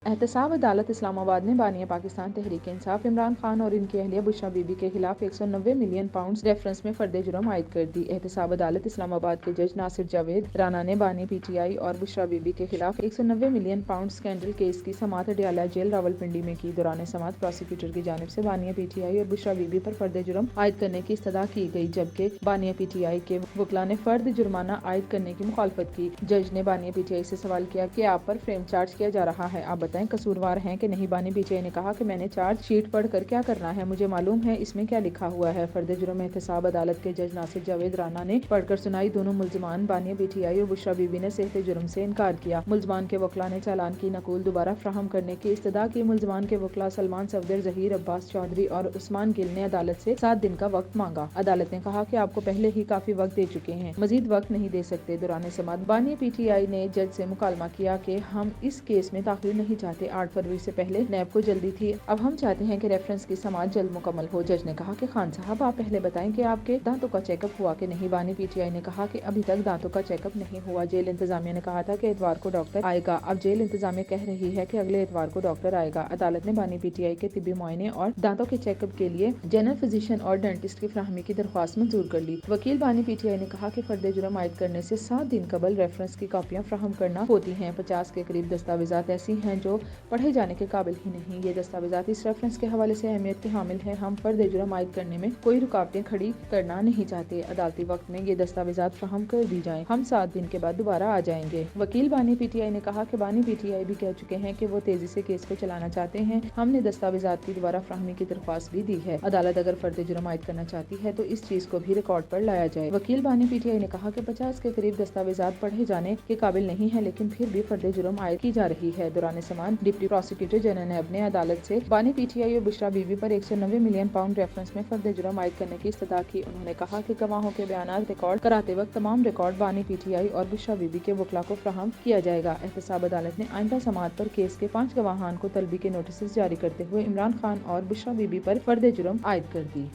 एहतसाब अदालत इस्लामाबाद ने बानिया पाकिस्तान तहरीक इंसाफ इमरान खान और इनकी अहलिया बुशरा बीबी के खिलाफ 190 मिलियन पाउंड रेफरेंस में फर्द जुर्म आयद कर दी। एहतसाब अदालत इस्लामाबाद के जज नासिर जावेद राना ने बानी PTI और बुशरा बीबी के खिलाफ 190 मिलियन पाउंड स्कैंडल केस की समाअत अडयाला जेल रावलपिंडी में की। दौरान समाअत प्रोसिक्यूटर की जानिब से बानिया PTI और बुशरा बीबी पर फर्द जुर्म आयद करने की इस्तदा की गई, जबकि बानिया PTI के वकला ने फर्द जुर्माना आयद करने की मुखालफत की। जज ने बानिया PTI से सवाल किया कि आप पर फ्रेम चार्ज किया जा रहा है, आप बताएं कसूरवार हैं कि नहीं। बानी PTI ने कहा कि मैंने चार्ज शीट पढ़कर क्या करना है, मुझे मालूम है इसमें क्या लिखा हुआ है। फर्द जुर्म एहतसाब अदालत के जज नासिर जावेद राना ने पढ़कर सुनाई। दोनों मुल्जिमान बानिया PTI और बुशरा बीबी ने सेहत जुर्म से इनकार किया। मुल्जिमान के वकला ने चालान की नकूल दोबारा फ्राहम करने की इस्तदा की। मुल्जिमान के वकला सलमान सफदर, जहीर अब्बास चौधरी और उस्मान गिल ने अदालत से 7 दिन का वक्त मांगा। अदालत ने कहा कि आपको पहले ही काफी वक्त दे चुके हैं, मजीद वक्त नहीं दे सकते। दौरान समाअत बानिया PTI ने जज से मुकालमा किया कि हम इस केस में ताखीर नहीं चाहते। 8 फरवरी से पहले नैब को जल्दी थी, अब हम चाहते हैं कि रेफरेंस की समाअत जल्द मुकम्मल हो। जज ने कहा कि खान साहब आप पहले बताएं कि आपके दांतों का चेकअप हुआ कि नहीं। बानी PTI ने कहा कि अभी तक दांतों का चेकअप नहीं हुआ। जेल इंतजामिया ने कहा था कि इतवार को डॉक्टर आएगा, अब जेल इंतजामिया कह रही है कि अगले इतवार को डॉक्टर आएगा। अदालत ने बानी PTI के तिब्बी मुआयने और दांतों के चेकअप के लिए जनरल फिजिशियन और डेंटिस्ट की फराहमी की दरख्वास्त मंजूर कर ली। वकील बानी PTI ने कहा कि फर्द जुर्म आयद करने से 7 दिन कबल रेफरेंस की कॉपियां फराहम करना होती हैं। 50 के करीब दस्तावेजात ऐसी हैं जो पढ़े जाने के काबिल ही नहीं। ये दस्तावेजात इस रेफरेंस के हवाले से अहमियत के हामिल है। हम फर्द जुर्म आयद करने में कोई रुकावटें खड़ी करना नहीं चाहते। अदालती वक्त में ये दस्तावेजात फराहम कर दी जाएं। हम 7 दिन के बाद दोबारा आ जाएंगे। वकील बानी PTI ने कहा कि बानी PTI भी कह चुके हैं कि वो तेजी से केस को चलाना चाहते हैं। हमने दस्तावेजात की दोबारा फराहमी की दरख्वास्त भी दी है। अदालत अगर फर्द जुर्म आयद करना चाहती है तो इस चीज को भी रिकॉर्ड पर लाया जाए। वकील बानी PTI ने कहा कि 50 के करीब दस्तावेजात पढ़े जाने के काबिल नहीं है, लेकिन फिर भी फर्द जुर्म आयद की जा रही है। दौरान समाअत डिप्टी प्रोसिक्यूटर जनरल नैब ने अदालत से बानी PTI और बुशरा बीबी पर 190 मिलियन पाउंड रेफरेंस में फर्द जुर्म आयद करने की इस्तदा की। उन्होंने कहा कि गवाहों के बयानात रिकॉर्ड कराते वक्त तमाम रिकॉर्ड बानी PTI और बुशरा बीबी के वकला को फ्राहम किया जाएगा। एहतसाब अदालत ने आइंदा समाअत पर केस के 5 गवाहान को तलबी के नोटिस जारी करते हुए इमरान खान और बुशरा बीबी पर फर्द जुर्म आयद कर दी।